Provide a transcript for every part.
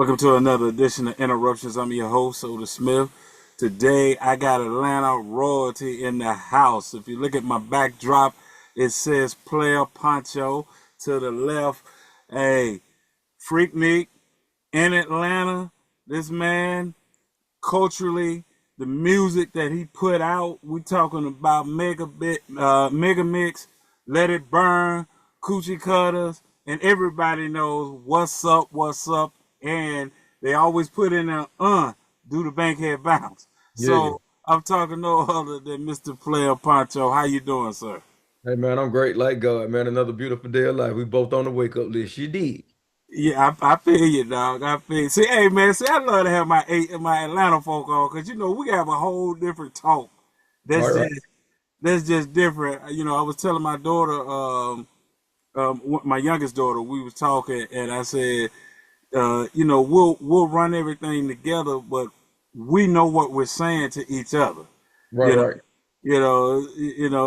Welcome to another edition of Interruptions. I'm your host, Otis Smith. Today, I got Atlanta royalty in the house. If you look at my backdrop, it says Playa Poncho to the left. Hey, Freaknik in Atlanta. This man, culturally, the music that he put out, we talking about Mega Mix, Let It Burn, Coochie Cutters, and everybody knows what's up, and they always put in do the bankhead bounce. Yeah. So I'm talking no other than Mr. Player Poncho. How you doing, sir? Hey man, I'm great like God, man. Another beautiful day of life. We both on the wake up list. You did. Yeah, I feel you, dog. I feel. See, hey, man. See, I love to have my Atlanta folk on because we have a whole different talk. Right, That's right. just that's just different. I was telling my daughter, my youngest daughter, we was talking, and I said, we'll run everything together, but we know what we're saying to each other. Right, You know,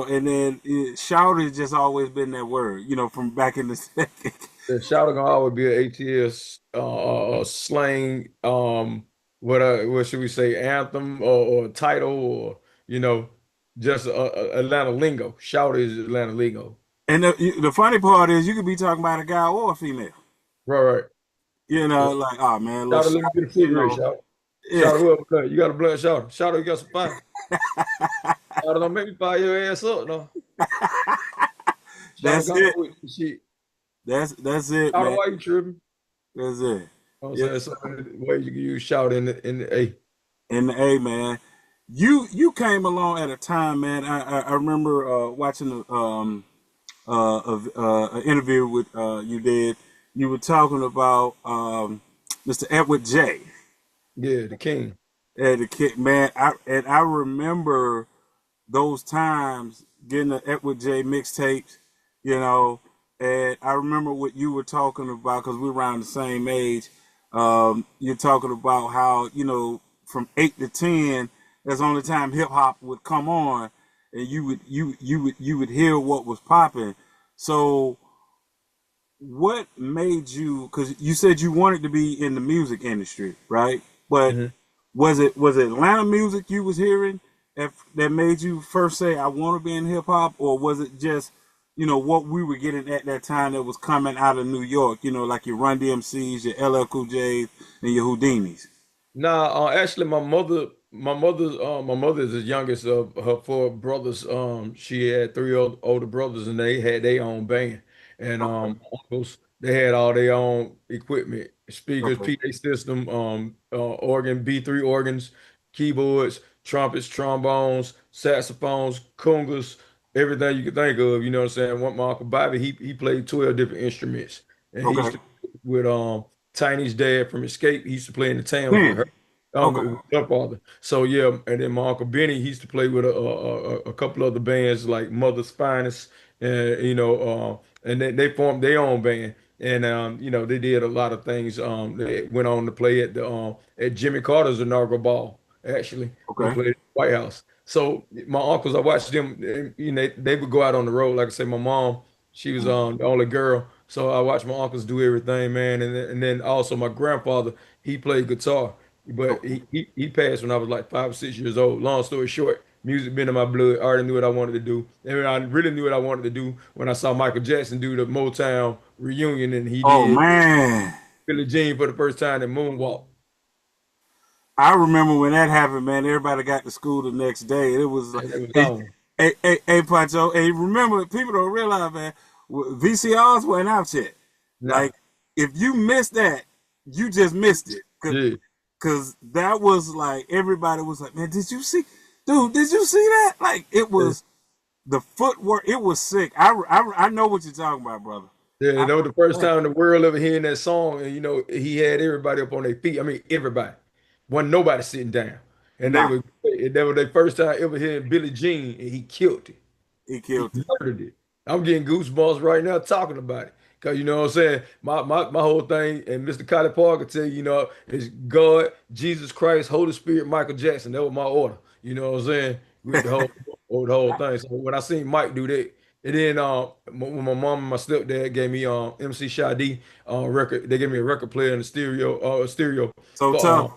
right. and then shout has just always been that word. From back in the second. The shout gonna always be an ATS slang, what should we say, anthem or title or you know, just Atlanta lingo. Shout is Atlanta lingo. And the funny part is, you could be talking about a guy or a female. Right, right. Yeah. Like, oh man, Shout let's, let me get a you cigarette, know, shout. yeah. Shout whoever cut. You got a blunt shout. Shout you got some fire. Shout don't make me fire your ass up, no. Shout That's got it. with shit. That's it, Shout man. why you tripping. That's it. You know what I'm Yeah. saying? So many ways you can use shout in the A. And hey, man, you came along at a time, man. I remember watching an interview with you did. You were talking about Mr. Edward J. Yeah, the king. And the kid, man. I remember those times getting the Edward J mixtapes, you know, and I remember what you were talking about because we're around the same age. You're talking about how, from 8 to 10, that's the only time hip hop would come on, and you would hear what was popping. So, what made you? Because you said you wanted to be in the music industry, right? But Mhm. was it Atlanta music you was hearing that made you first say I want to be in hip hop, or was it just what we were getting at that time that was coming out of New York? Like your Run DMCs, your LL Cool J's, and your Houdinis. Nah, actually, my mother is the youngest of her four brothers. She had three older brothers, and they had their own band. And Okay. uncles, they had all their own equipment, speakers, Okay. PA system, organ, B3 organs, keyboards, trumpets, trombones, saxophones, congas, everything you could think of. You know what I'm saying? One my uncle Bobby, he played 12 different instruments, and he used Okay. to with Tiny's dad from Escape. He used to play in the towns with her. Then. Okay. With her father. So yeah, and then my uncle Benny, he used to play with a couple other bands like Mother's Finest, and and they formed their own band, and they did a lot of things. They went on to play at Jimmy Carter's inaugural ball. Actually, they Okay. played at the White House. So my uncles, I watched them. They would go out on the road. Like I say, my mom, she was the only girl, so I watched my uncles do everything, man. And then also my grandfather, he played guitar. But Okay. he passed when I was like 5 or 6 years old. Long story short, music been in my blood. I already knew what I wanted to do. And I really knew what I wanted to do when I saw Michael Jackson do the Motown reunion and he Oh did man. Billie Jean for the first time in Moonwalk. I remember when that happened, man. Everybody got to school the next day. It was like, And it was hey, on. hey, Pancho. Hey, remember, people don't realize, man. VCRs weren't out yet. Nah. Like, if you missed that, you just missed it. Yeah. Cause that was like everybody was like, man, did you see, dude? Did you see that? Like, it Yeah. was the footwork. It was sick. I know what you're talking about, brother. Yeah, I that was the first know. time in the world ever hearing that song, and he had everybody up on their feet. I mean, everybody. Wasn't nobody sitting down, and Nah, that was their first time ever hearing Billie Jean, and he killed it. he He killed it. murdered it. I'm getting goosebumps right now talking about it. Cause you know what I'm saying? My whole thing, and Mr. Cotty Parker tell you, is God, Jesus Christ, Holy Spirit, Michael Jackson. That was my order. You know what I'm saying? With the whole thing. So when I seen Mike do that, And then when my mom and my stepdad gave me MC Sade record, they gave me a record player and a stereo So for tough.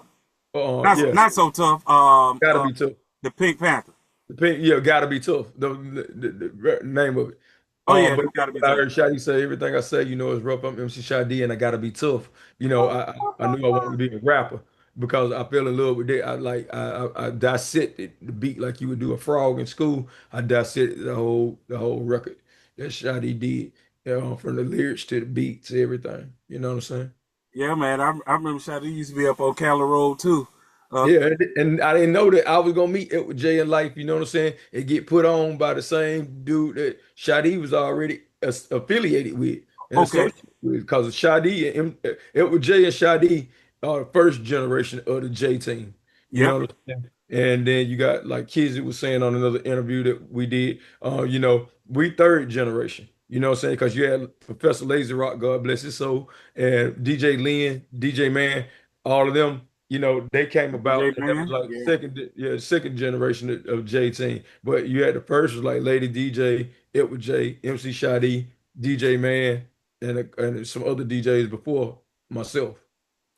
Not yeah, not so tough. gotta be tough. The Pink Panther. Yeah, gotta be tough. The name of it. Oh yeah, But that's got to be I tough. heard Shadi say everything I say, is rough. I'm MC Shadi, and I gotta be tough. I knew I wanted to be a rapper because I fell in love with it. I dissected the beat like you would do a frog in school. I dissected the whole record that Shadi did, from the lyrics to the beats, everything. You know what I'm saying? Yeah, man. I remember Shadi used to be up on Cali Road too. Uh, Yeah, and I didn't know that I was gonna meet it with Jay in life. You know what I'm saying? And get put on by the same dude that Shadi was already affiliated with and okay. associated with, because Shadi and it was Jay and Shadi are the first generation of the J team. You Yep. know what I'm saying? And then you got like Kizzy was saying on another interview that we did. We third generation. You know what I'm saying? Because you had Professor Lazy Rock, God bless his soul, and DJ Lynn, DJ Man, all of them. They came about, DJ and that was Man. like Yeah. second generation of J Team. But you had the first was like Lady DJ, It was J, MC Shadi, DJ Man, and some other DJs before myself.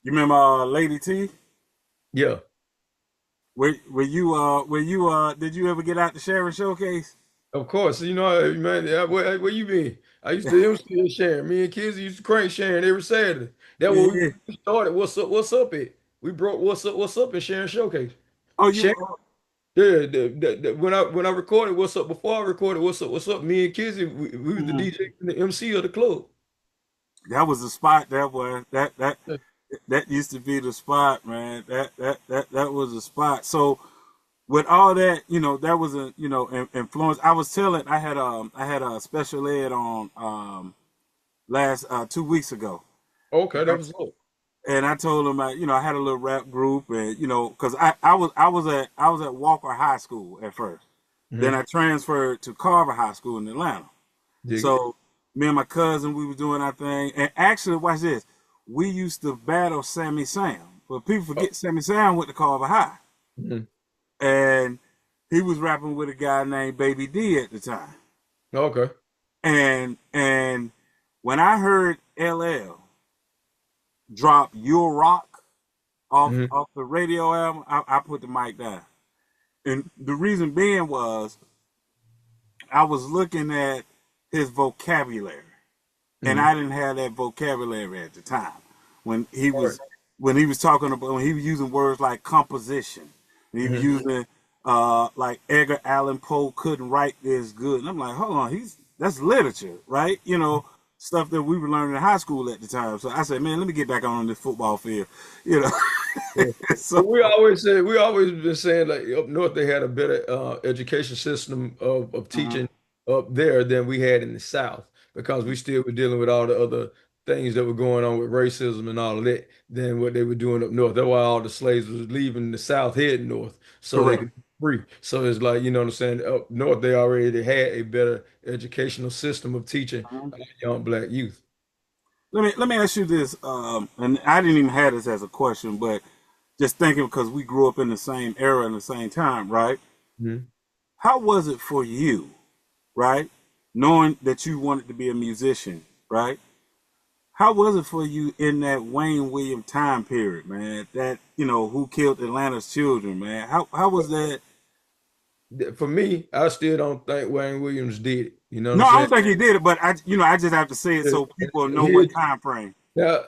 You remember Lady T? Yeah, Were you did you ever get out the Sharon Showcase? of course. Man, where you been? I used to MC and Sharon. Me and kids used to crank Sharon every Saturday. That what Yeah. we started. What's up? It. We broke what's up in Sharon Showcase. Oh, Sharon. Yeah, when I recorded What's Up, before I recorded What's Up, me and Kizzy, we was the mhm. DJ and the MC of the club. That was the spot. That was that used to be the spot, man. That was the spot. So with all that, that was a influence. I was telling I had a special ed on last 2 weeks ago, Okay, that was up. and I told him I had a little rap group, and because I was at Walker High School at first, then Hmm. I transferred to Carver High School in Atlanta. Dig it. So me and my cousin, we was doing our thing, and actually, watch this. We used to battle Sammy Sam, but people Oh, forget Sammy Sam went to Carver High, mhm. and he was rapping with a guy named Baby D at the time. Okay. And when I heard LL drop Your Rock off Hmm. off the radio album, I put the mic down. And the reason being was I was looking at his vocabulary, and Hmm. I didn't have that vocabulary at the time when he All right. was talking about when he was using words like composition. And he was Hmm. using like Edgar Allan Poe couldn't write this good, and I'm like, hold on, that's literature, right? Stuff that we were learning in high school at the time. So I said, man, let me get back on this football field, you know. Yeah. So But we always been saying like up north they had a better education system of uh, teaching up there than we had in the South because we still were dealing with all the other things that were going on with racism and all of that than what they were doing up north. That's why all the slaves was leaving the South heading north so they correct. could be free. So it's like, you know what I'm saying, up north they already had a better educational system of teaching Uh, young black youth. let me ask you this, and I didn't even have this as a question, but just thinking because we grew up in the same era and the same time, right? Mhm. How was it for you, right? Knowing that you wanted to be a musician, right? How was it for you in that Wayne Williams time period, man? That who killed Atlanta's children, man? How was that? For me, I still don't think Wayne Williams did it. You know what I'm No, I saying? don't think he did it, but I just have to say it Uh, so people know what He time frame. now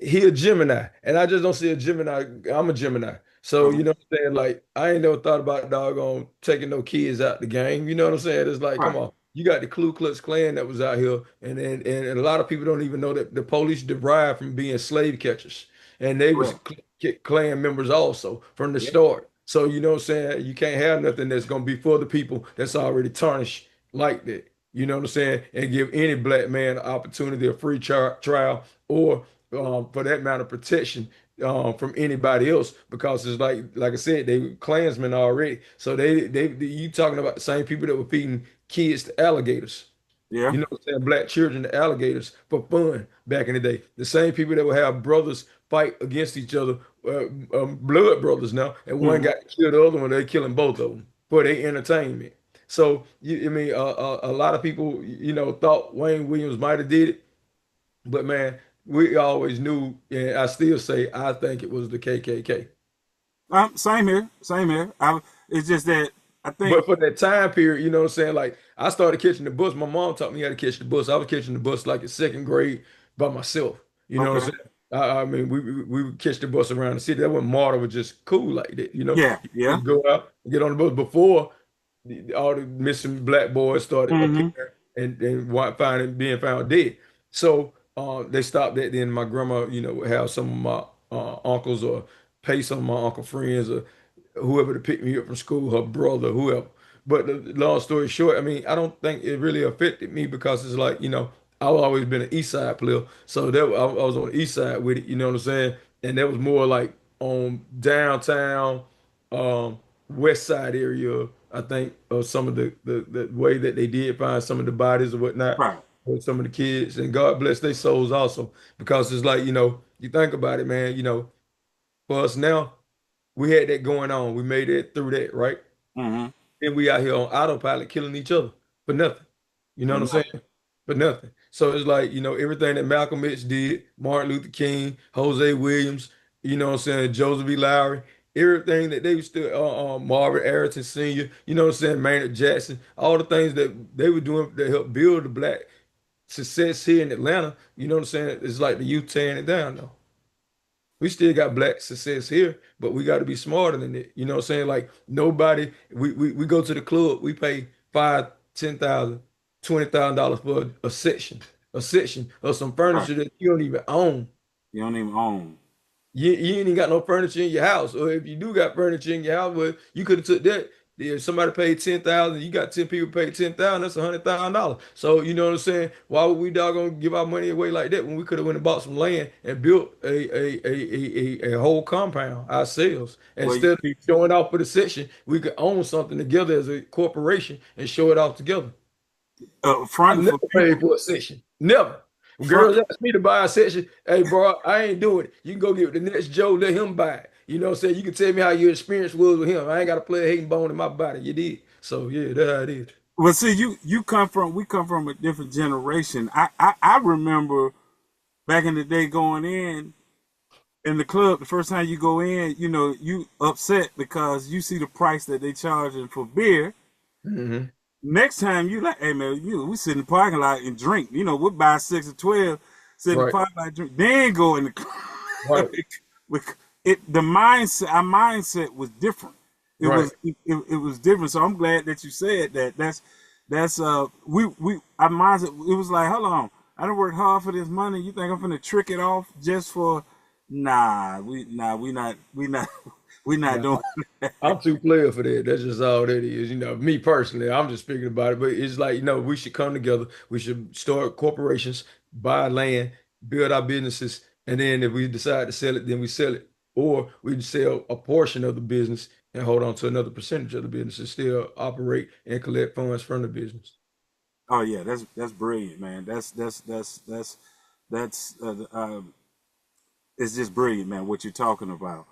he a Gemini, and I just don't see a Gemini. I'm a Gemini, so you Uh-huh. know what I'm saying. Like I ain't never thought about doggone taking no kids out the game. You know what I'm saying? It's like, come Right. on, you got the Ku Klux Klan that was out here, and a lot of people don't even know that the police derived from being slave catchers, and they was Correct. Klan members also from the Yeah. start. So you know what I'm saying? You can't have nothing that's gonna be for the people that's already tarnished like that. You know what I'm saying? And give any black man an opportunity, a free trial, or for that matter, protection from anybody else because it's like I said, they were Klansmen already. So you talking about the same people that were feeding kids to alligators. Yeah. You know what I'm saying? Black children to alligators for fun back in the day. The same people that would have brothers fight against each other, blood brothers now, and one Hmm. got to kill the other one, they killing both of them for their entertainment. So I mean, a lot of people, thought Wayne Williams might have did it, but man, we always knew, and I still say I think it was the KKK. Same here, same here. It's just that I think But for that time period, you know what I'm saying? Like I started catching the bus. My mom taught me how to catch the bus. I was catching the bus like in second grade by myself. You know what okay, I'm saying? I mean, we would catch the bus around the city. That when Marta was just cool like that. yeah, You yeah, just go out and get on the bus before all the missing black boys started hmm, appearing and finding being found dead. So they stopped that. Then my grandma, would have some of my uncles or pay some of my uncle friends or whoever to pick me up from school, her brother, whoever. But the long story short, I mean, I don't think it really affected me because it's like, I've always been an East Side player. So I was on the East Side with it, you know what I'm saying? And that was more like on downtown, West Side area, I think, of some of the way that they did find some of the bodies or whatnot right, with some of the kids. And God bless their souls also. Because it's like, you think about it, man, for us now, we had that going on. We made it through that, right? hmm, And we out here on autopilot killing each other for nothing. You know for what I'm nothing. saying? For nothing. So it's like, everything that Malcolm X did, Martin Luther King, Jose Williams, you know what I'm saying, Joseph E. Lowry, everything that they was still, Marvin Arrington Sr., you know what I'm saying, Maynard Jackson, all the things that they were doing that helped build the black success here in Atlanta, you know what I'm saying? It's like the youth tearing it down though. We still got black success here, but we got to be smarter than it. You know what I'm saying? Like nobody, we go to the club, we pay five, 10,000, $20,000 for a section of some Right. furniture that you don't even own. You don't even own. You ain't even got no furniture in your house. Or if you do got furniture in your house, well, you could have took that. If somebody paid 10,000, you got 10 people paid 10,000, that's $100,000. So you know what I'm saying? Why would we doggone give our money away like that when we could have went and bought some land and built a whole compound ourselves? Well, Instead of showing off for the section, we could own something together as a corporation and show it off together. I fronting never for paid people, for a section. Never. When front. girls ask me to buy a section, hey, bro, I ain't doing it. You can go get the next Joe, let him buy it. You know what I'm saying? You can tell me how your experience was with him. I ain't got to play a hating bone in my body. You did. So, yeah, that's how it is. Well, see, you come from we come from a different generation. I remember back in the day going in the club. The first time you go in, you upset because you see the price that they charging for beer. Hmm. Next time you like, hey man, we sit in the parking lot and drink. We'll buy 6 or 12, sit in the Right, parking lot, drink, then go in the club. right, The mindset, our mindset was different. It right. was it was different. So I'm glad that you said that. That's we our mindset. It was like, hold on, I done worked hard for this money. You think I'm gonna trick it off just for? We not we not Nah, doing. I'm too player for that. That's just all that is. Me personally, I'm just speaking about it. But it's like, we should come together. We should start corporations, buy land, build our businesses, and then if we decide to sell it, then we sell it. Or we sell a portion of the business and hold on to another percentage of the business and still operate and collect funds from the business. Oh yeah, that's brilliant, man. That's it's just brilliant, man. What you're talking about.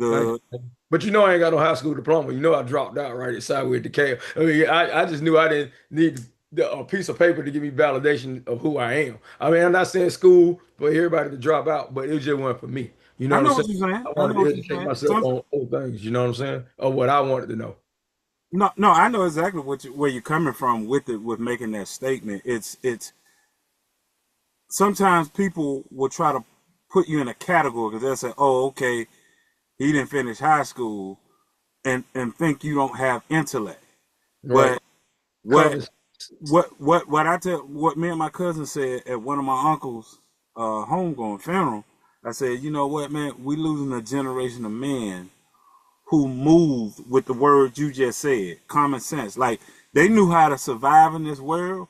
Thank The you. But I ain't got no high school diploma. I dropped out right at Sideways DeKalb. I mean, I just knew I didn't need a piece of paper to give me validation of who I am. I mean, I'm not saying school for everybody to drop out, but it just wasn't for me. You know I what I'm know saying? what you're saying. I I wanted know to what you're educate saying. myself on other things, you know what I'm saying? Or what I wanted to know. No, no, I know exactly where you're coming from with it, with making that statement. It's sometimes people will try to put you in a category because they'll say, "Oh, okay, he didn't finish high school," and think you don't have intellect. Right. But what Common. what I tell what me and my cousin said at one of my uncle's homegoing funeral, I said, you know what, man, we losing a generation of men who moved with the words you just said, common sense. Like they knew how to survive in this world,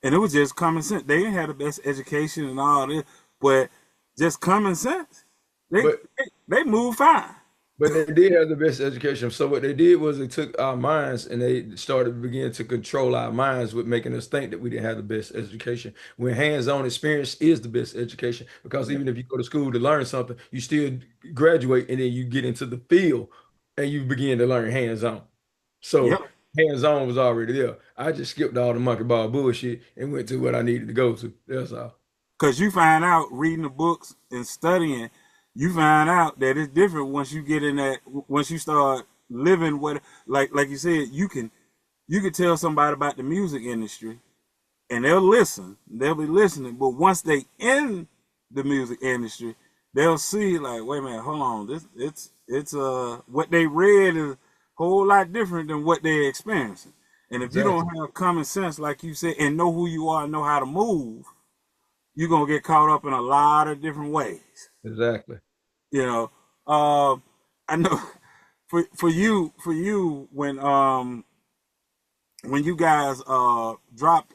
and it was just common sense. They didn't have the best education and all this, but just common sense. They But they moved fine. But they did have the best education. So what they did was they took our minds and they started begin to control our minds with making us think that we didn't have the best education. When hands-on experience is the best education, because Yeah. even if you go to school to learn something, you still graduate and then you get into the field and you begin to learn hands-on. So Yep. hands-on was already there. I just skipped all the monkey ball bullshit and went to what I needed to go to. That's all. Because you find out reading the books and studying, you find out that it's different once you get in that. Once you start living what, like you said, you can tell somebody about the music industry and they'll listen. They'll be listening. But once they in the music industry, they'll see like, wait a minute, hold on. This it's what they read is a whole lot different than what they're experiencing. And if you don't Exactly. have common sense, like you said, and know who you are, and know how to move, you're gonna get caught up in a lot of different ways. Exactly. You know, I know for you when you guys dropped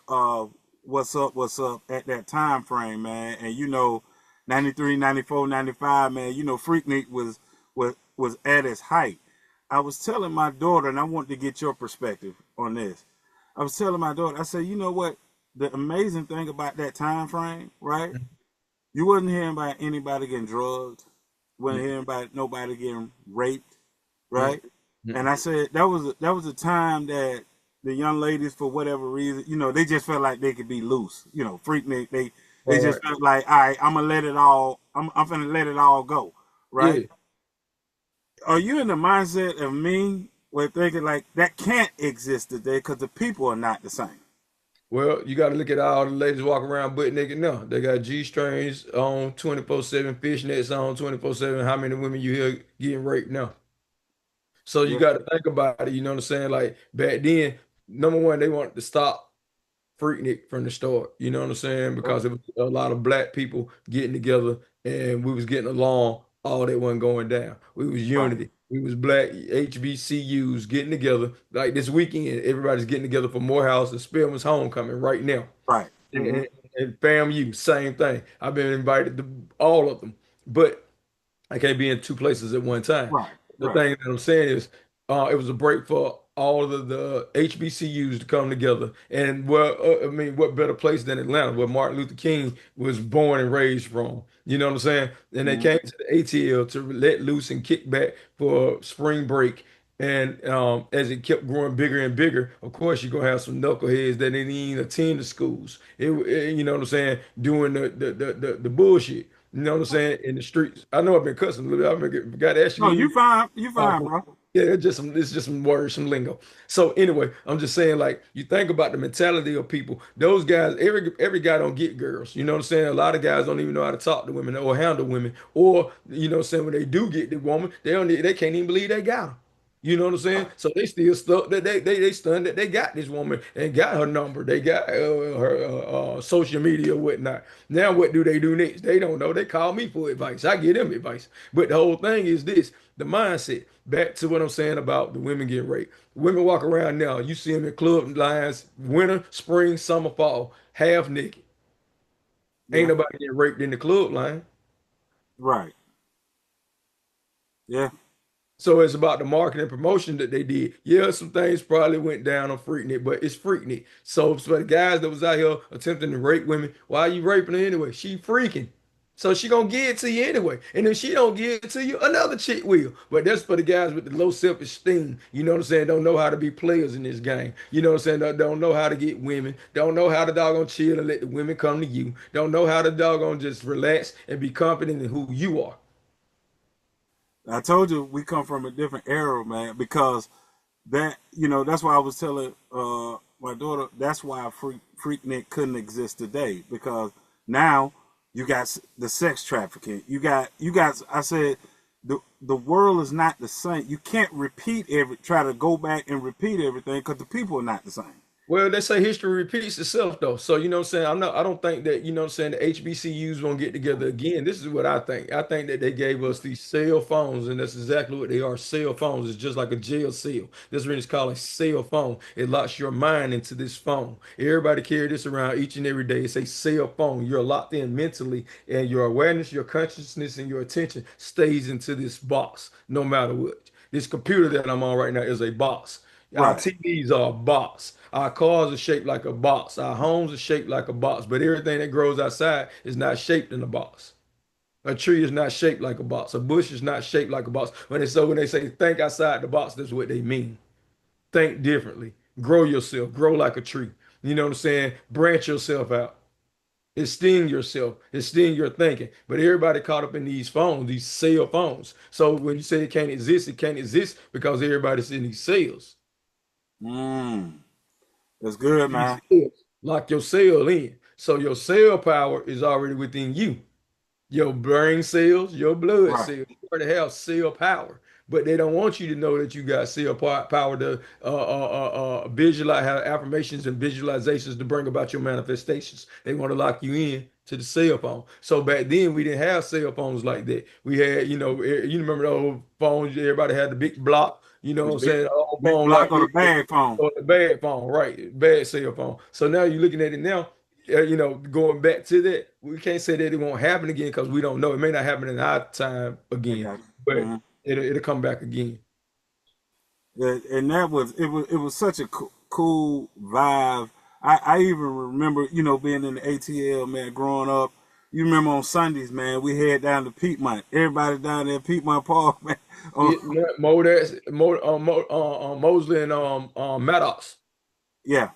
what's up at that time frame, man, and 93, 94, 95, man, Freaknik was at its height. I was telling my daughter, and I wanted to get your perspective on this. I was telling my daughter, I said, you know what? The amazing thing about that time frame, right? You wasn't hearing about anybody getting drugged, wasn't hearing about nobody getting raped, right? And I said that was a time that the young ladies, for whatever reason, they just felt like they could be loose. Freaknik, they All just right. felt like, all right, I'm gonna let it all, I'm gonna let it all go, right? Yeah. Are you in the mindset of me, where thinking like that can't exist today because the people are not the same? Well, you got to look at all the ladies walking around butt naked now. They got G-strings on 24/7, fishnets on 24/7. How many women you hear getting raped now? So you Yeah, got to think about it. You know what I'm saying? Like back then, number one, they wanted to stop Freaknik from the start. You know what I'm saying? right, Because it was a lot of black people getting together and we was getting along. All that wasn't going down. We was right, unity. We was black HBCUs getting together. Like this weekend, everybody's getting together for Morehouse and Spelman's homecoming right now. right. And, Mm-hmm. and FAMU, same thing. I've been invited to all of them. But I can't be in two places at one time. Right, The right. thing that I'm saying is, it was a break for all of the HBCUs to come together. And well, I mean, what better place than Atlanta, where Martin Luther King was born and raised from? You know what I'm saying? And they Mm-hmm. came to the ATL to let loose and kick back for spring break. And as it kept growing bigger and bigger, of course, you're gonna have some knuckleheads that didn't even attend the schools. You know what I'm saying? Doing the bullshit. You know what I'm saying? In the streets. I know I've been cussing a little bit. Got to ask No, you. you fine. You fine, Okay. bro. Yeah, it's just some words, some lingo. So anyway, I'm just saying, like, you think about the mentality of people. Those guys, every guy don't get girls. You know what I'm saying? A lot of guys don't even know how to talk to women or handle women. Or, you know what I'm saying, when they do get the woman, they can't even believe they got her. You know what I'm saying? So they still stuck that they stunned that they got this woman and got her number. They got her social media or whatnot. Now what do they do next? They don't know. They call me for advice. I give them advice. But the whole thing is this: the mindset. Back to what I'm saying about the women getting raped. Women walk around now. You see them in club lines, winter, spring, summer, fall, half naked. Ain't Yeah, nobody getting raped in the club line. right. Yeah, So it's about the marketing and promotion that they did. Yeah, some things probably went down on Freaknik, but it's Freaknik. So for the guys that was out here attempting to rape women, why are you raping her anyway? She freaking. So she gonna give it to you anyway. And if she don't give it to you, another chick will. But that's for the guys with the low self-esteem. You know what I'm saying? Don't know how to be players in this game. You know what I'm saying? Don't know how to get women. Don't know how to doggone chill and let the women come to you. Don't know how to doggone just relax and be confident in who you are. I told you we come from a different era, man. Because that's why I was telling my daughter. That's why Freaknik couldn't exist today because now you got the sex trafficking. You got. I said the world is not the same. You can't try to go back and repeat everything because the people are not the same. Well, they say history repeats itself though. So you know what I'm saying? I don't think that, you know what I'm saying, the HBCUs won't get together again. This is what I think. I think that they gave us these cell phones, and that's exactly what they are. Cell phones. It's just like a jail cell. This is what it's called, a cell phone. It locks your mind into this phone. Everybody carry this around each and every day. It's a cell phone. You're locked in mentally, and your awareness, your consciousness, and your attention stays into this box no matter what. This computer that I'm on right now is a box. Our Right. TVs are a box. Our cars are shaped like a box. Our homes are shaped like a box. But everything that grows outside is not shaped in a box. A tree is not shaped like a box. A bush is not shaped like a box. When they say think outside the box, that's what they mean. think differently, grow yourself, grow like a tree. You know what I'm saying? Branch yourself out. Extend yourself, extend your thinking. But everybody caught up in these phones, these cell phones. So when you say it can't exist because everybody's in these cells. Mm, that's good, These man. cells. Lock your cell in. So your cell power is already within you. Your brain cells, your blood Right. cells, you already have cell power, but they don't want you to know that you got power to visualize, have affirmations and visualizations to bring about your manifestations. They want to lock you in to the cell phone. So back then we didn't have cell phones like that. We had, you remember the old phones? Everybody had the big block. You know The what I'm big, saying? An old big phone like block or the this. bag phone. Or the bad phone, right? Bad cell phone. So now you're looking at it now, going back to that, we can't say that it won't happen again because we don't know. It may not happen in our time I again, got you. but it'll come back again. Yeah, and that was it was such a cool vibe. I even remember, being in the ATL, man, growing up. You remember on Sundays, man, we head down to Piedmont. Everybody down there at Piedmont Park, man. Oh, Yeah, Mosley and Maddox, yeah,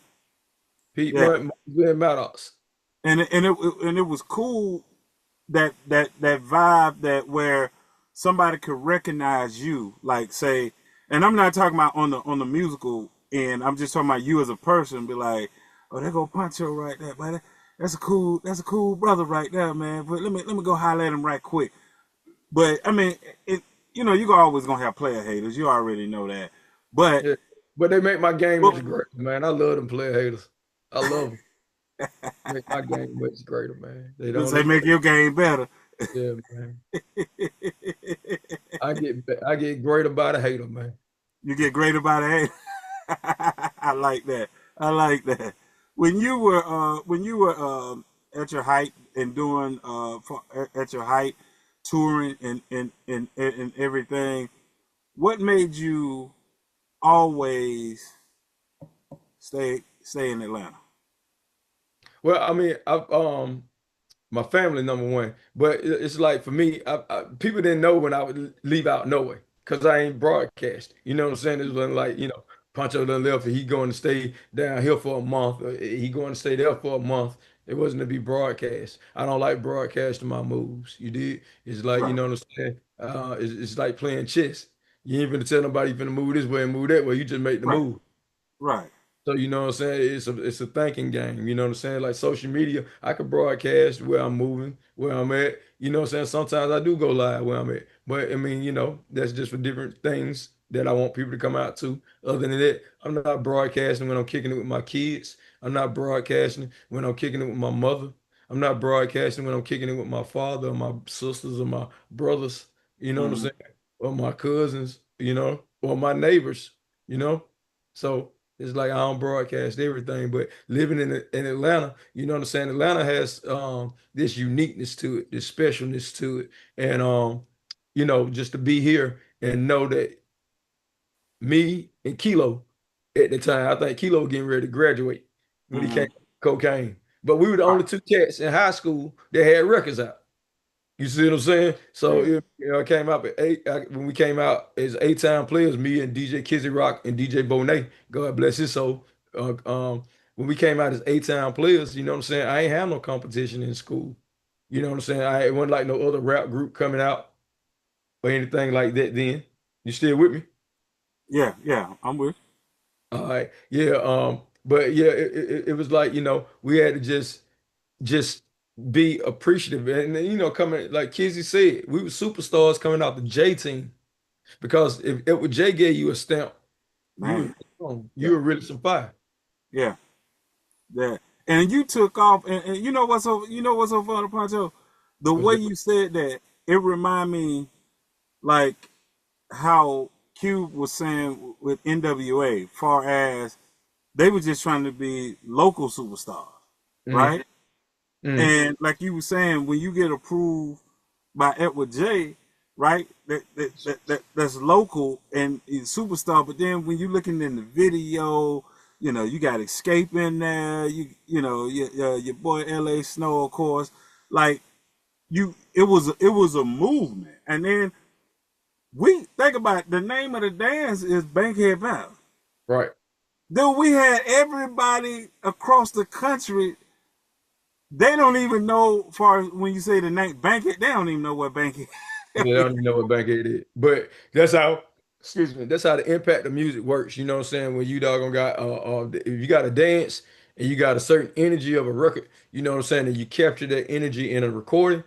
yeah. Piedmont, Mosley and Maddox. And it was cool, that vibe, that where somebody could recognize you, like, say, and I'm not talking about on the musical end. I'm just talking about you as a person. Be like, oh, there go Poncho right there, buddy. That's a cool brother right there, man. But let me go holler at him right quick. But I mean, you always gonna have player haters. You already know that. But Yeah, but they make my game but much greater, man. I love them player haters. I love them. Make my game much greater, man. They let's don't say make understand. your game better. Yeah, man. I get greater by the hater, man. You get great about it. I like that. I like that. When you were at your height and doing at your height, touring and everything, what made you always stay in Atlanta? Well, I mean, my family number one, but it's like for me, people didn't know when I would leave out Norway because I ain't broadcast. You know what I'm saying? It was like, Pancho done left and he going to stay down here for a month. Or he going to stay there for a month. It wasn't to be broadcast. I don't like broadcasting my moves. You did. It's like, you Right, know what I'm saying? It's like playing chess. You ain't finna tell nobody you finna move this way and move that way. You just make the right, move. right, So you know what I'm saying? It's a thinking game. You know what I'm saying? Like social media, I could broadcast where I'm moving, where I'm at. You know what I'm saying? Sometimes I do go live where I'm at. But I mean, that's just for different things that I want people to come out to. Other than that, I'm not broadcasting when I'm kicking it with my kids. I'm not broadcasting when I'm kicking it with my mother. I'm not broadcasting when I'm kicking it with my father or my sisters or my brothers. You know what I'm hmm saying? Or my cousins, or my neighbors, you know? So it's like I don't broadcast everything, but living in Atlanta, you know what I'm saying? Atlanta has this uniqueness to it, this specialness to it. And just to be here and know that me and Kilo at the time, I think Kilo was getting ready to graduate when he came hmm to cocaine. But we were the only right, two cats in high school that had records out. You see what I'm saying? So yeah, it came out at eight when we came out as eight-time players, me and DJ Kizzy Rock and DJ Bonet, God bless his soul. When we came out as eight-time players, you know what I'm saying? I ain't have no competition in school. You know what I'm saying? It wasn't like no other rap group coming out or anything like that then. You still with me? yeah, yeah. I'm with. All right. Yeah. But yeah, it was like, we had to just be appreciative. And coming like Kizzy said, we were superstars coming out the J team. Because if J gave you a stamp, you Man, you yeah, were really some fire. yeah. Yeah, and you took off, and you know what's so funny, Pancho? The What's way that? you said that, it remind me, like, how Cube was saying with NWA, far as they were just trying to be local superstars, Mm, right? mm, And like you were saying, when you get approved by Edward J, right? That's local and is superstar. But then when you looking in the video, you got Escape in there. Your boy L.A. Snow, of course. Like, it was a movement. And then we think about it, the name of the dance is Bankhead Battle. Right. Though we had everybody across the country, they don't even know. Far as when you say the name Bankhead, they don't even know what Bankhead. Yeah, I don't even know what Bankhead is. But that's how, excuse me, that's how the impact of music works. You know what I'm saying? When you doggone got if you got a dance and you got a certain energy of a record, you know what I'm saying, and you capture that energy in a recording,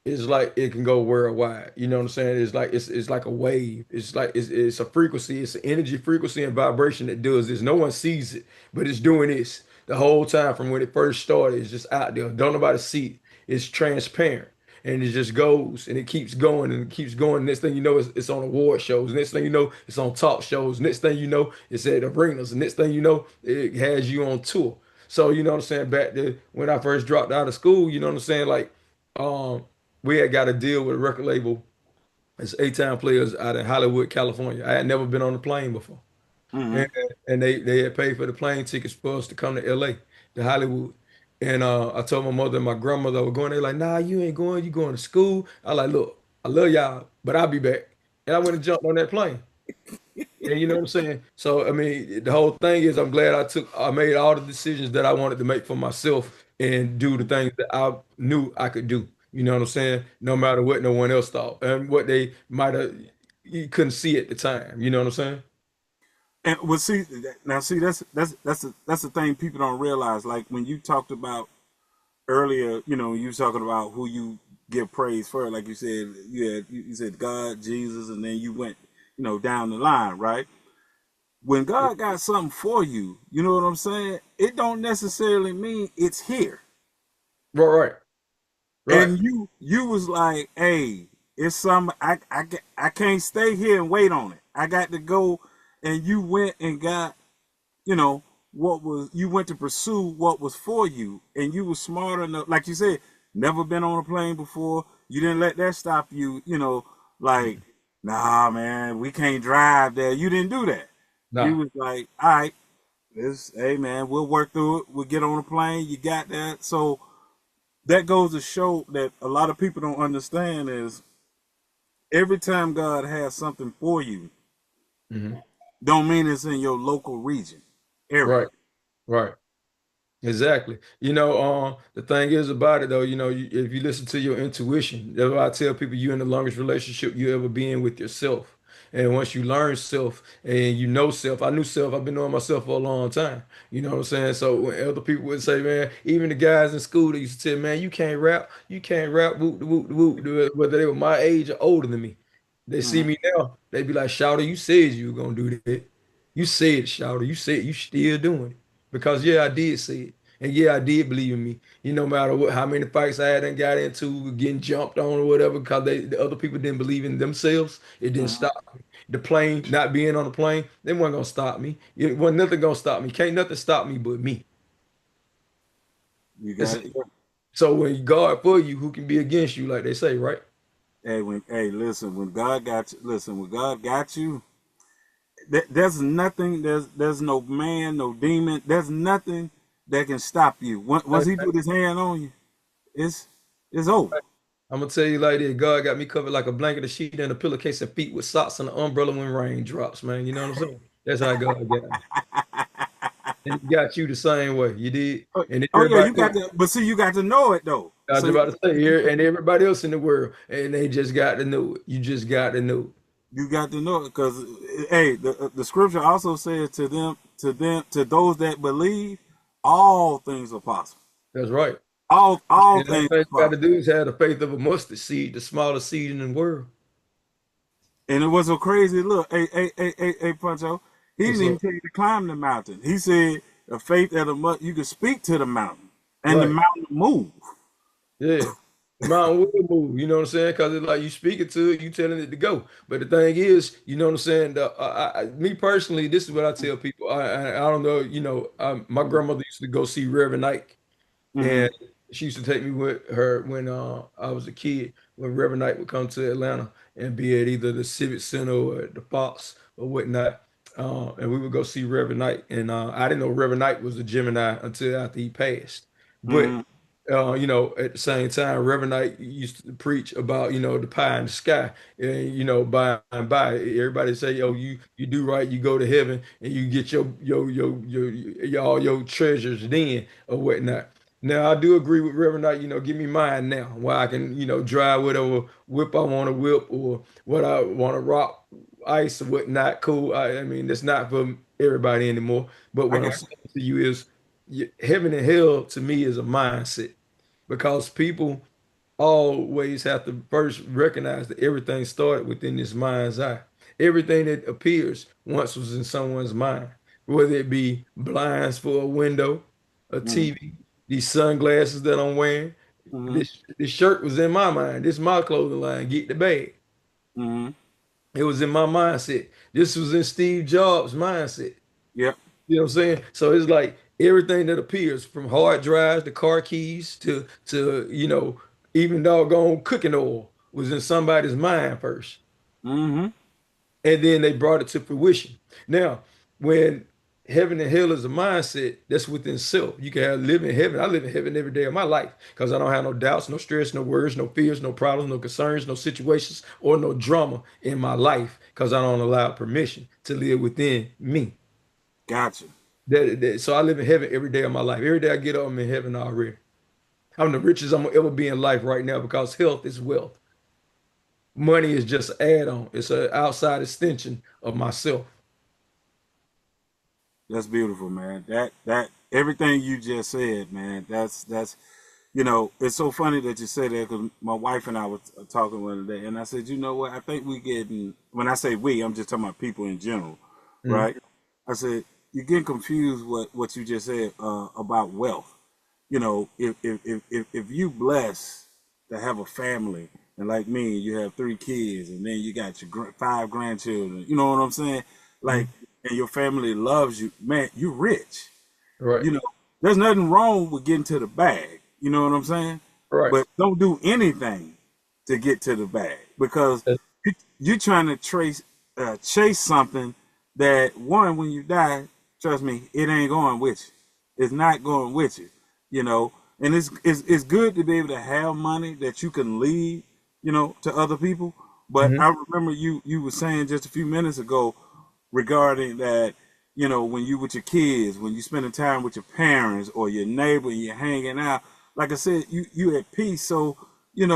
it's like it can go worldwide. You know what I'm saying? It's like a wave. It's a frequency. It's an energy frequency and vibration that does this. No one sees it, but it's doing this the whole time from when it first started. It's just out there. Don't nobody see it. It's transparent. And it just goes and it keeps going and it keeps going. Next thing you know, it's on award shows. Next thing you know, it's on talk shows. Next thing you know, it's at arenas. And next thing you know, it has you on tour. So you know what I'm saying? Back there when I first dropped out of school, you know what I'm saying? Like, um, we had got a deal with a record label. It's A-Town Players out in Hollywood, California. I had never been on a plane before. Hmm. And, and they had paid for the plane tickets for us to come to LA, to Hollywood. And I told my mother and my grandmother I was going. They like, nah, you ain't going. You going to school. I like, look, I love y'all, but I'll be back. And I went and jumped on that plane. And you know what I'm saying? So I mean, the whole thing is I'm glad I made all the decisions that I wanted to make for myself and do the things that I knew I could do. You know what I'm saying? No matter what no one else thought and what they might have you couldn't see at the time. You know what I'm saying? And well, see now, see that's the thing people don't realize. Like when you talked about earlier, you was talking about who you give praise for. Like you said, you said God, Jesus, and then you went, down the line, right? When God got something for you, you know what I'm saying? It don't necessarily mean it's here. Right, right, right. And you was like, hey, it's some I can't stay here and wait on it. I got to go. And you went and got, you know, what was you went to pursue what was for you, and you were smart enough, like you said, never been on a plane before. You didn't let that stop you, like, nah, man, we can't drive there. You didn't do that. You Nah. was like, all right, hey man, we'll work through it. We'll get on a plane. You got that. So that goes to show that a lot of people don't understand is every time God has something for you, Hmm. don't mean it's in your local region, area. Right, right. Exactly. The thing is about it though, if you listen to your intuition, that's why I tell people you're in the longest relationship you ever been with yourself. And once you learn self and you know self, I knew self, I've been knowing myself for a long time. You know what I'm saying? So when other people would say, man, even the guys in school that used to tell, man, you can't rap, whoop, whoop, whoop, whether they were my age or older than me. They see Mhm. me now, they be like, Shouter, you said you were gonna do that. You said, Shouter, you said you still doing it. Because yeah, I did say it. And yeah, I did believe in me. No matter how many fights I had and got into, getting jumped on or whatever, because the other people didn't believe in themselves, it didn't Mhm. stop me. The plane, not being on the plane, they weren't gonna stop me. It wasn't nothing gonna stop me. Can't nothing stop me but me. You That's got it. So when you guard for you, who can be against you, like they say, right? listen, when God got you, there's nothing, there's no man, no demon, there's nothing that can stop you. Once he put his hand on you, it's it's over. I'm gonna tell you like this: God got me covered like a blanket, a sheet, and a pillowcase, and feet with socks and an umbrella when rain drops. Man, you know what I'm saying? That's how God got me, and He got you the same way. You did, Oh, and oh yeah, everybody you got to, but see, you got to know it though. I was So about to say here and everybody else in the world, and they just got to know it. You just got to know it. you got to know it because, hey, the scripture also says to those that believe, all things are possible. That's right. All And the only things thing are you got to possible. do is have the faith of a mustard seed, the smallest seed in the world. And it was so crazy. Look, hey, Poncho. He What's didn't even up? tell you to climb the mountain. He said, "The faith of the you can speak to the mountain, and the Right. mountain move." Yeah. The mountain will move, you know what I'm saying? Because it's like you speaking to it, you telling it to go. But the thing is, you know what I'm saying? Me personally, this is what I tell people. I don't know, my grandmother used to go see Reverend Ike. Mm-hmm. And she used to take me with her when I was a kid, when Reverend Knight would come to Atlanta and be at either the Civic Center or the Fox or whatnot. And we would go see Reverend Knight. And I didn't know Reverend Knight was a Gemini until after he passed. But Mm-hmm. At the same time, Reverend Knight used to preach about, the pie in the sky, and by and by, everybody say, "Yo, you do right, you go to heaven, and you get all your treasures then or whatnot." Now, I do agree with Reverend Knight. Give me mine now, where I can, drive whatever whip I want to whip or what I want to rock, ice or whatnot. Cool. I mean, that's not for everybody anymore. But I what I'm got saying to you is, heaven and hell to me is a mindset because people always have to first recognize that everything started within this mind's eye. Everything that appears once was in someone's mind, whether it be blinds for a window, a you. TV, these sunglasses that I'm wearing. Mm-hmm. This shirt was in my mind. This is my clothing line. Get the bag. Mm-hmm. It was in my mindset. This was in Steve Jobs' mindset. Yep. You know what I'm saying? So it's like everything that appears from hard drives to car keys to even doggone cooking oil was in somebody's mind first. Mm-hmm. And then they brought it to fruition. Now, when heaven and hell is a mindset, that's within self. You can live in heaven. I live in heaven every day of my life because I don't have no doubts, no stress, no worries, no fears, no problems, no concerns, no situations, or no drama in my life because I don't allow permission to live within me. Gotcha. So I live in heaven every day of my life. Every day I get up, I'm in heaven already. I'm the richest I'm gonna ever be in life right now because health is wealth. Money is just an add-on. It's an outside extension of myself. That's beautiful, man. That everything you just said, man. That's it's so funny that you said that because my wife and I was talking one day, and I said, you know what? I think we getting when I say we, I'm just talking about people in general, Mm, right? I said you're getting confused what you just said about wealth. If you blessed to have a family, and like me, you have 3 kids, and then you got your 5 grandchildren. You know what I'm saying? mm. Like, and your family loves you, man. You rich. Right, You know, there's nothing wrong with getting to the bag. You know what I'm saying? right. But don't do anything to get to the bag because That's you're trying to chase something that one when you die, trust me, it ain't going with you. It's not going with you. You know, and it's good to be able to have money that you can leave, to other people. But mhm. I remember you were saying just a few minutes ago regarding that, when you with your kids, when you spending time with your parents or your neighbor and you're hanging out, like I said, you at peace. So, you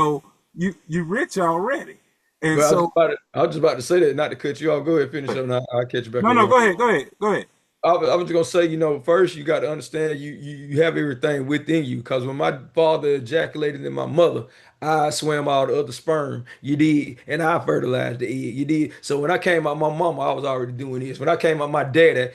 rich already. And But so I was just about to say that, not to cut you off. Go ahead, finish up, and I'll catch you back no, up. no, go ahead. I was just gonna say, first you got to understand you have everything within you. Because when my father ejaculated in my mother, I swam out the other sperm. You did, and I fertilized the egg. You did. So when I came out my mama, I was already doing this. When I came out my daddy,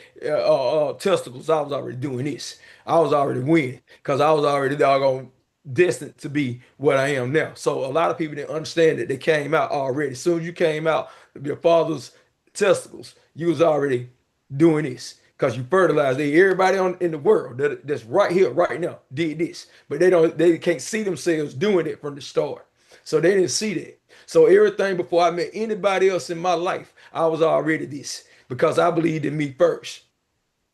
testicles, I was already doing this. I was already winning because I was already doggone destined to be what I am now. So a lot of people didn't understand that they came out already. As soon as you came out of your father's testicles, you was already doing this because you fertilized. Everybody in the world that's right here, right now, did this, but they can't see themselves doing it from the start. So they didn't see that. So everything before I met anybody else in my life, I was already this because I believed in me first.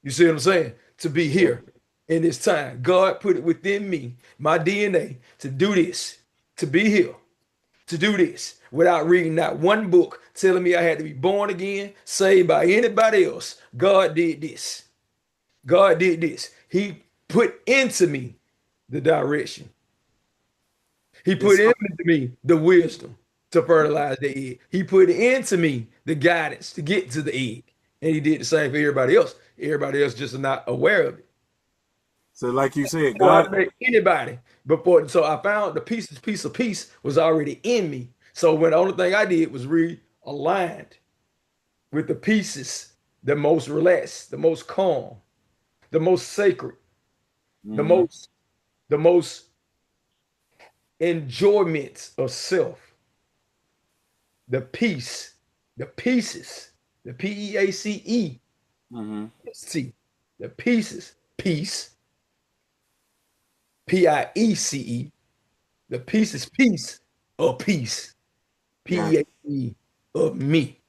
You see what I'm saying? To be here in this time. God put it within me, my DNA, to do this, to be here, to do this without reading not one book telling me I had to be born again, saved by anybody else. God did this. God did this. He put into me the direction. He it's put so into me the wisdom to fertilize the egg. He put into me the guidance to get to the egg. And he did the same for everybody else. Everybody else just not aware of it. so like you said, Before God. I met anybody, so I found the piece of peace was already in me. So when the only thing I did was realigned with the pieces, the most relaxed, the most calm, the most sacred, the Hmm. most the most enjoyment of self, the peace, the pieces, the PEACE, Hmm. T, the pieces, peace, PIECE, the pieces, peace of peace, Got PEACE of me.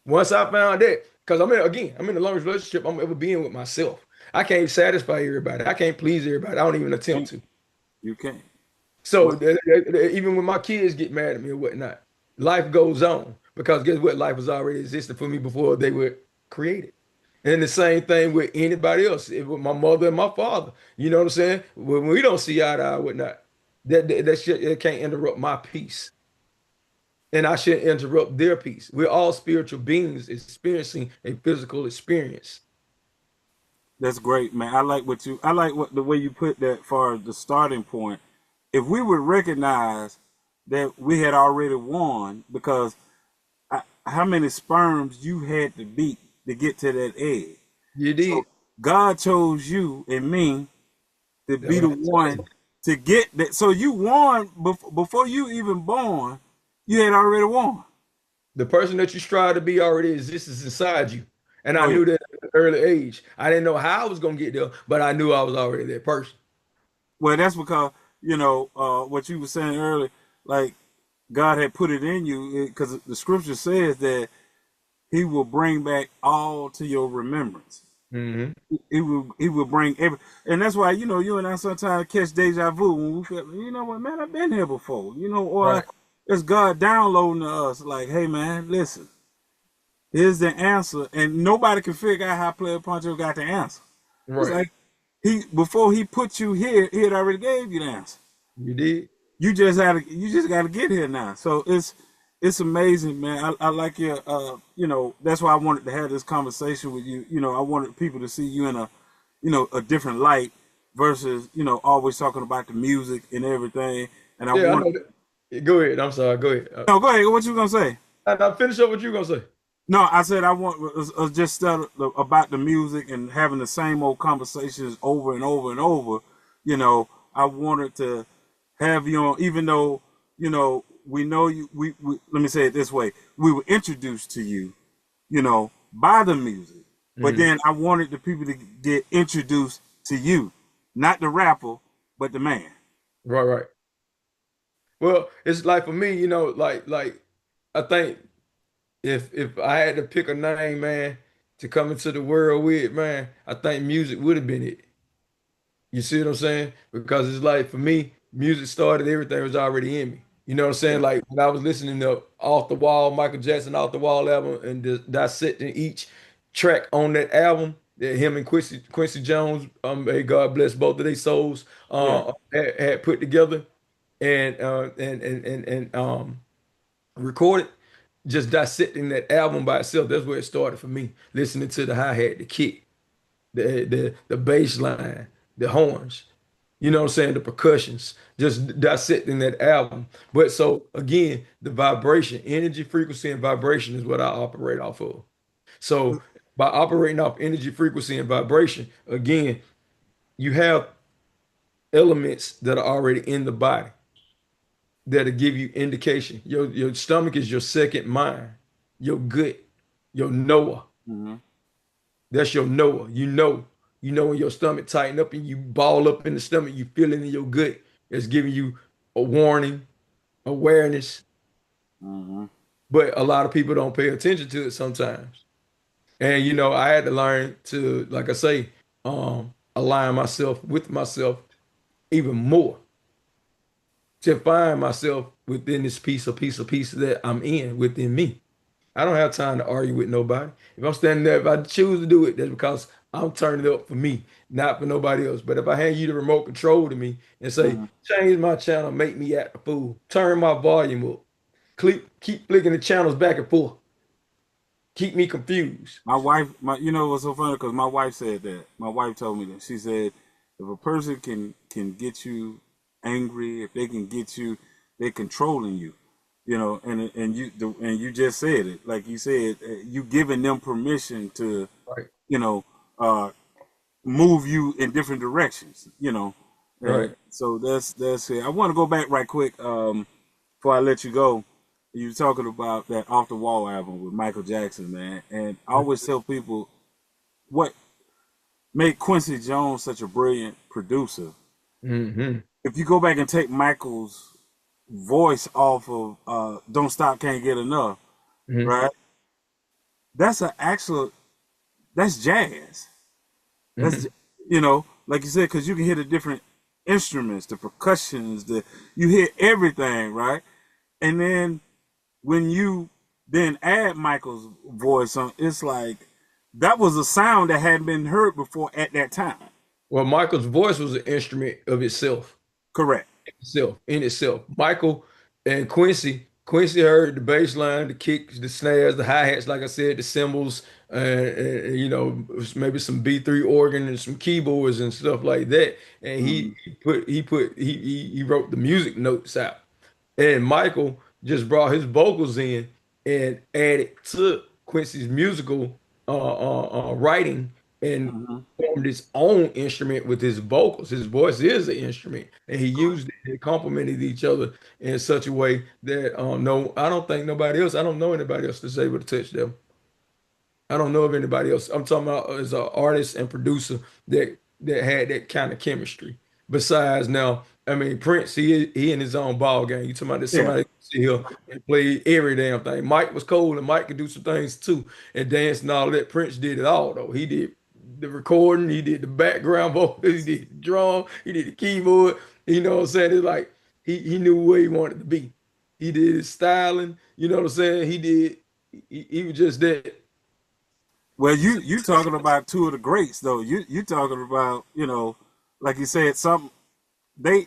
Once I found that, because I'm in the longest relationship I'm ever being with myself. I can't satisfy everybody. I can't please everybody. I don't even attempt You, to. you can't. So Well, even when my kids get mad at me or whatnot, life goes on because guess what? Life was already existing for me before they were created. And the same thing with anybody else, with my mother and my father. You know what I'm saying? When we don't see eye to eye, whatnot, that shit it can't interrupt my peace, and I shouldn't interrupt their peace. We're all spiritual beings experiencing a physical experience. that's great, man. I like what the way you put that for the starting point. If we would recognize that we had already won, because how many sperms you had to beat to get to that egg. You So did. God chose you and me to That's be what the I'm one saying. to get that. So you won before you even born. You had already won. The person that you strive to be already exists inside you. And I Oh yeah. knew that at an early age. I didn't know how I was gonna get there, but I knew I was already that person. Well, that's because what you were saying earlier. Like God had put it in you because the scripture says that He will bring back all to your remembrance. Hmm. He will bring every, and that's why you and I sometimes catch deja vu when we feel, what, man, I've been here before, or Right. it's God downloading to us like, hey man, listen, here's the answer, and nobody can figure out how Player Poncho got the answer. It's Right. like he before he put you here, he had already gave you the answer. You did. You just gotta get here now. So it's amazing, man. I like your that's why I wanted to have this conversation with you. I wanted people to see you in a different light versus always talking about the music and everything. And I Yeah, I want know that. Yeah, go ahead. I'm sorry. Go ahead. no, go ahead. What you gonna say? I finish up what you gonna say. No, I said I want just stuff about the music and having the same old conversations over and over and over. I wanted to have you on, even though we know you. We let me say it this way: we were introduced to you, by the music, but Mhm. then I wanted the people to get introduced to you, not the rapper, but the man. Right, right. Well, it's like for me, I think if I had to pick a name, man, to come into the world with, man, I think music would have been it. You see what I'm saying? Because it's like for me, music started, everything was already in me. You know what I'm saying? Yeah, Like when I was listening to Off the Wall, Michael Jackson Off the Wall album, and dissecting each track on that album, that him and Quincy Jones, may God bless both of their souls, yeah, had put together and recorded. Just dissecting that album by itself, that's where it started for me. Listening to the hi-hat, the kick, the bass line, the horns. You know what I'm saying? The percussions, just dissecting that album. But so again, the vibration, energy, frequency, and vibration is what I operate off of. So by operating off energy, frequency, and vibration, again, you have elements that are already in the body that'll give you indication. Your stomach is your second mind, your gut, your Noah. hmm That's your Noah. You know when your stomach tighten up and you ball up in the stomach, you feel it in your gut. It's giving you a warning, awareness. hmm But a lot of people don't pay attention to it sometimes. And I had to learn to, like I say, align myself with myself even more to find myself within this piece that I'm in within me. I don't have time to argue with nobody. If I'm standing there, if I choose to do it, that's because I'm turning it up for me, not for nobody else. But if I hand you the remote control to me and say, hmm change my channel, make me act a fool, turn my volume up, keep flicking the channels back and forth, keep me confused. My wife, what's so funny? Because my wife said that. My wife told me that. She said, if a person can get you angry, if they can get you, they're controlling you. And you just said it, like you said, you giving them permission to, Right, you know, uh, move you in different directions. And right. so that's it. I want to go back right quick, before I let you go. You were talking about that Off the Wall album with Michael Jackson, man. And I always tell people what made Quincy Jones such a brilliant producer. Hmm. If you go back and take Michael's voice off of Don't Stop, Can't Get Enough, Hmm. right? That's an actual, that's jazz. That's Hmm. like you said, because you can hear the different instruments, the percussions, you hear everything, right? And then when you then add Michael's voice on, it's like that was a sound that hadn't been heard before at that time. Well, Michael's voice was an instrument of itself. Correct. In itself. Michael and Quincy heard the bass line, the kicks, the snares, the hi-hats, like I said, the cymbals, maybe some B3 organ and some keyboards and stuff like that. And Hmm. he wrote the music notes out. And Michael just brought his vocals in and added to Quincy's musical writing and Hmm. formed his own instrument with his vocals. His voice is an instrument, and he used it and complemented each other in such a way that no, I don't think nobody else. I don't know anybody else that's able to touch them. I don't know of anybody else. I'm talking about as an artist and producer that had that kind of chemistry. Besides now, I mean Prince, he in his own ball game. You talking about this Yeah. somebody that can sit here and play every damn thing. Mike was cool and Mike could do some things too and dance and all that. Prince did it all though. He did the recording, he did the background vocal, he did the drum, he did the keyboard. You know what I'm saying? It's like he knew where he wanted to be. He did his styling, you know what I'm saying? He was just that. Well, you talking about two of the greats though. You talking about like you said, some they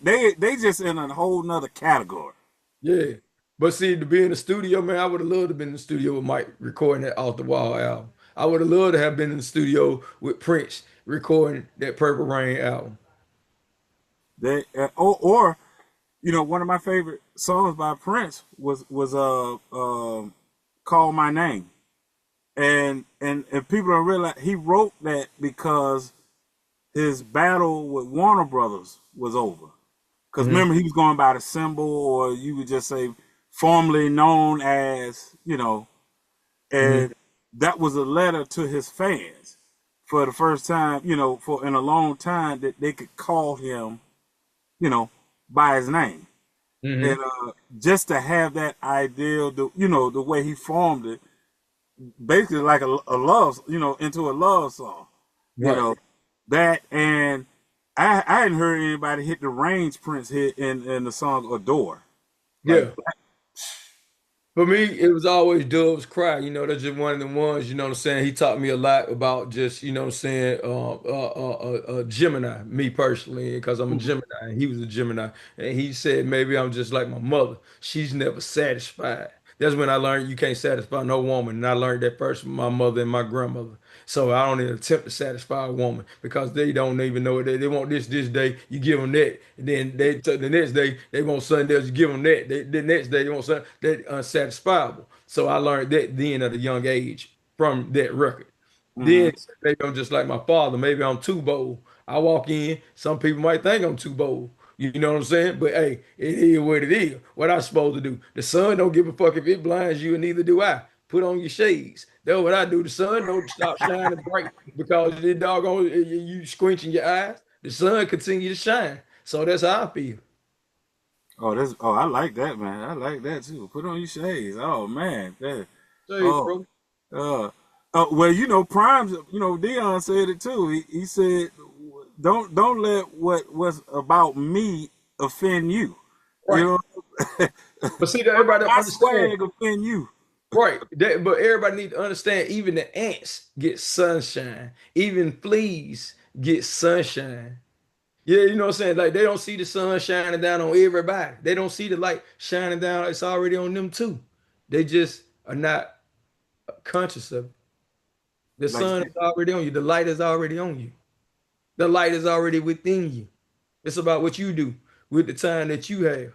just in a whole nother category. Yeah. But see, to be in the studio, man, I would have loved to been in the studio with Mike recording that Off the Wall album. I would have loved to have been in the studio with Prince recording that Purple Rain album. They or one of my favorite songs by Prince was Call My Name. And people don't realize he wrote that because his battle with Warner Brothers was over. Because Hmm. remember, he was going by the symbol, or you would just say formerly known as, Hmm. and that was a letter to his fans for the first time, for in a long time that they could call him, you know, by his name. And Hmm. just to have that ideal, the way he formed it, basically like a love, into a love song, you Right. know, that and I hadn't heard anybody hit the range Prince hit in the song Adore. Like, Yeah. For me, it was always Dove's Cry. That's just one of the ones, you know what I'm saying? He taught me a lot about just, you know what I'm saying, Gemini, me personally, because I'm a mhm, Gemini, and he was a Gemini. And he said, maybe I'm just like my mother. She's never satisfied. That's when I learned you can't satisfy no woman. And I learned that first from my mother and my grandmother. So I don't even attempt to satisfy a woman because they don't even know it. They want this day, you give them that. And then the next day, they want something else, you give them that. The next day, they want something that unsatisfiable. So I learned that then at a young age from that record. mhm. Then maybe I'm just like my father. Maybe I'm too bold. I walk in. Some people might think I'm too bold. You know what I'm saying? But hey, it is what it is. What I supposed to do? The sun don't give a fuck if it blinds you, and neither do I. Put on your shades. That's what I do. The sun don't stop shining bright because this doggone you squinching your eyes. The sun continue to shine. So that's how I feel. I like that, man. I like that too. Put on your shades. Oh man, Shades, oh bro. uh, well, Prime's, Dion said it too. He said, don't let what's about me offend you. Right. You know, But see, that don't let everybody don't my understand. swag offend you. Right. But everybody need to understand even the ants get sunshine. Even fleas get sunshine. Yeah, you know what I'm saying? Like they don't see the sun shining down on everybody. They don't see the light shining down. It's already on them too. They just are not conscious of it. The Like, sun is already on you. The light is already on you. The light is already within you. It's about what you do with the time that you have.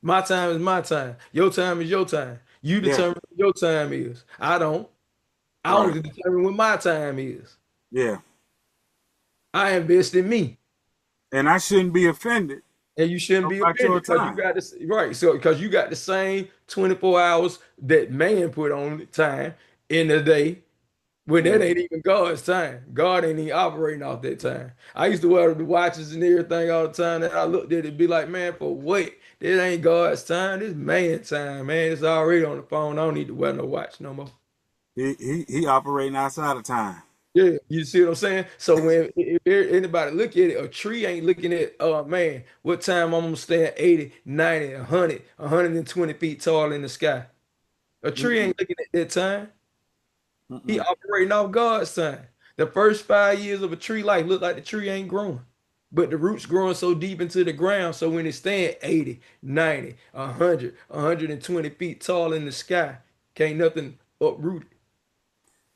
My time is my time. Your time is your time. You yeah, determine what your time is. I don't. I right, only determine what my time is. yeah. I invest in me. And I shouldn't be offended And you shouldn't be about your offended because you time. got this right. So because you got the same 24 hours that man put on time in the day when that Mhm. ain't even God's time. God ain't even operating off that time. I used to wear the watches and everything all the time. And I looked at it be like, man, for what? This ain't God's time. This man time, man. It's already on the phone. I don't need to wear no watch no more. He operating outside of time. Yeah, you see what I'm saying? So when if anybody look at it, a tree ain't looking at, oh man, what time I'm gonna stand 80, 90, 100, 120 feet tall in the sky. A tree Mm-mm, ain't looking at that time. He mm-mm. operating off God's time. The first 5 years of a tree life look like the tree ain't growing. But the roots growing so deep into the ground, so when it stand 80, 90, 100, 120 feet tall in the sky, can't nothing uproot it.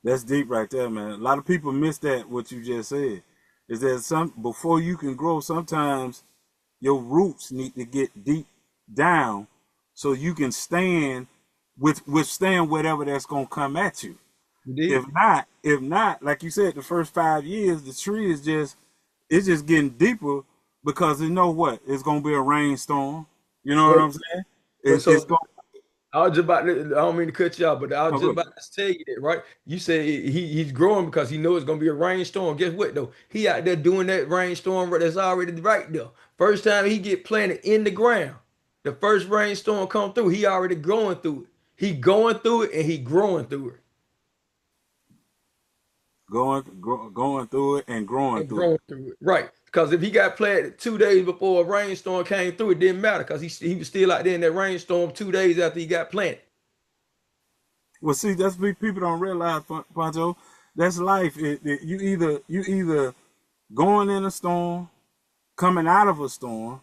That's deep right there, man. A lot of people miss that what you just said. Is that some before you can grow, sometimes your roots need to get deep down so you can stand withstand whatever that's gonna come at you. You did? If not, like you said, the first 5 years, the tree is just it's just getting deeper because you know what? It's gonna be a rainstorm. You know what But I'm saying? but It's so going I was just about to, I don't mean to cut you off, but I was oh just good. about to tell you that, right? You said he's growing because he knows it's gonna be a rainstorm. Guess what though? He out there doing that rainstorm that's already right there. First time he get planted in the ground, the first rainstorm come through, he already going through it. He going through it and he growing through it Going through it and growing and through it. growing through it. Right. Because if he got planted 2 days before a rainstorm came through, it didn't matter because he was still out there in that rainstorm 2 days after he got planted. Well, see, that's what people don't realize, Poncho. That's life. You either going in a storm, coming out of a storm,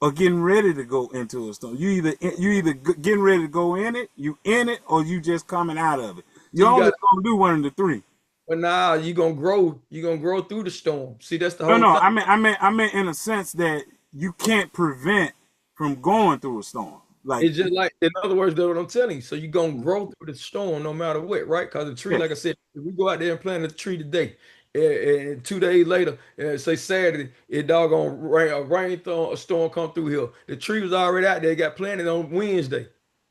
or getting ready to go into a storm. You either getting ready to go in it, you in it, or you just coming out of it. So You you only got gonna do one of the three. But now you're gonna grow. You're gonna grow through the storm. See, that's the No, whole no. thing. I meant in a sense that you can't prevent from going through a storm. Like, It's just like, in other words, that's what I'm telling you. So you're gonna grow through the storm no matter what, right? Because the tree, yeah. like I said, if we go out there and plant a tree today, and 2 days later, say Saturday, it doggone rain, a storm come through here. The tree was already out there, got planted on Wednesday,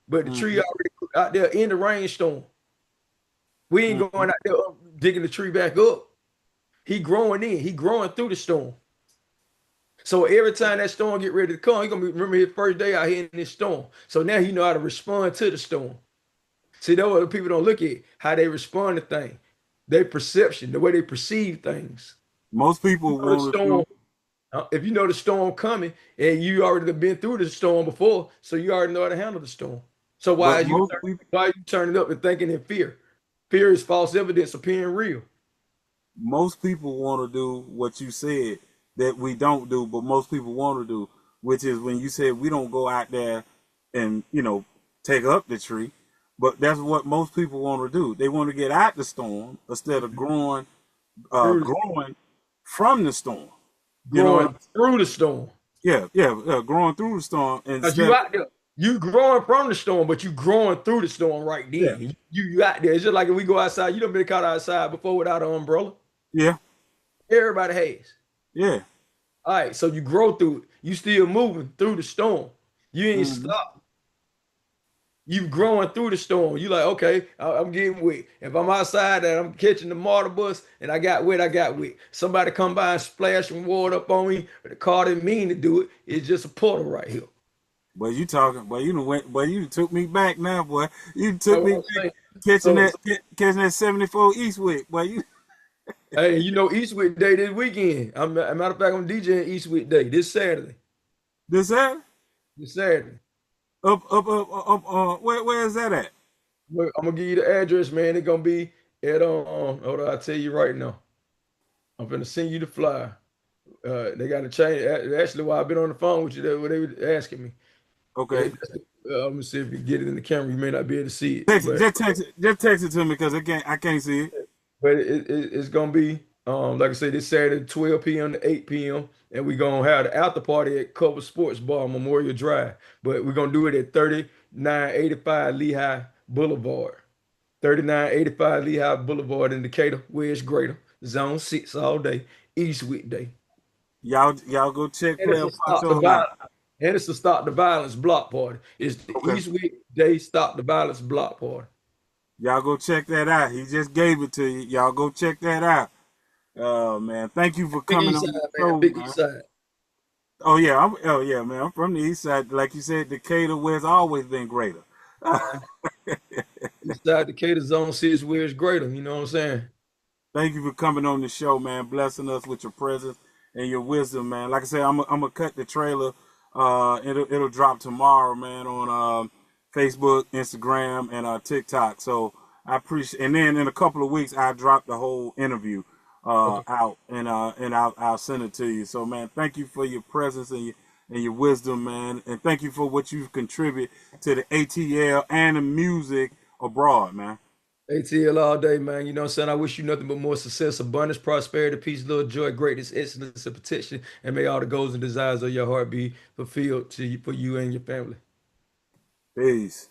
but the tree Hmm. already out there in the rainstorm. We ain't Hmm. going out there digging the tree back up. He growing in. He growing through the storm. So every time that storm get ready to come, he gonna remember his first day out here in this storm. So now he know how to respond to the storm. See, that's what people don't look at, how they respond to things, their perception, the way they perceive things. Most You people know the want to storm. do, If you know the storm coming and you already been through the storm before, so you already know how to handle the storm. So but most people. why are you turning up and thinking in fear? Fear is false evidence appearing real. Most people want to do what you said that we don't do, but most people want to do, which is when you said we don't go out there and take up the tree, but that's what most people want to do. They want to get out the storm instead of Through the, growing from the storm. You know what growing I'm through the storm. yeah, growing through the storm Cause instead you of out there, you growing from the storm, but you growing through the storm right yeah, then. You out there. It's just like if we go outside. You done been caught outside before without an umbrella. yeah, Everybody has. yeah. All right, so you grow through it. You still moving through the storm. You ain't Hmm. stopped. You growing through the storm. You like, okay, I'm getting wet. If I'm outside and I'm catching the martyr bus and I got wet, I got wet. Somebody come by and splash some water up on me, but the car didn't mean to do it. It's just a puddle right here. Boy, you talking? Boy, you done went. Boy, you took me back now, boy. You took That's me what I'm back saying. catching So, that catching that 74 Eastwick. Boy, you hey, you know Eastwood Day this weekend. As a matter of fact, I'm DJing Eastwood Day this Saturday. this that This Saturday. up. Where is that at? I'm gonna give you the address, man. It's gonna be at hold on, I'll tell you right now. I'm gonna send you the flyer. They got to change. Actually, while I've been on the phone with you, they were asking me. Okay, I'm gonna see if you get it in the camera. You may not be able to see it, text it, just text it to me because I can't see it. but it's gonna be like I said, this Saturday, 12 p.m. to 8 p.m. And we're gonna have the after party at Cover Sports Bar, Memorial Drive. But we're gonna do it at 3985 Lehigh Boulevard. 3985 Lehigh Boulevard in Decatur, where it's greater. Zone 6 all day, Eastwick Day. Y'all go check And it's Player a stop the Poncho out. violence. And it's a stop the violence block party. It's the Okay, Eastwick Day Stop the Violence block party. y'all go check that out. He just gave it to you. Y'all go check that out. Oh man, thank you for Big coming East on Side, the man. show, Big man. East Side. Oh yeah, man. I'm from the East Side, like you said, Decatur, where it's always been greater. East Side Decatur Zone 6 where it's greater. You know what I'm saying? Thank you for coming on the show, man. Blessing us with your presence and your wisdom, man. Like I said, I'm gonna cut the trailer. It'll drop tomorrow, man, on Facebook, Instagram, and TikTok. So I appreciate. And then in a couple of weeks, I drop the whole interview Okay. out, and I'll send it to you. So, man, thank you for your presence and your wisdom, man, and thank you for what you've contributed to the ATL and the music abroad, man. ATL all day, man. You know what I'm saying? I wish you nothing but more success, abundance, prosperity, peace, love, joy, greatness, excellence, and protection. And may all the goals and desires of your heart be fulfilled to you, for you and your family. Peace.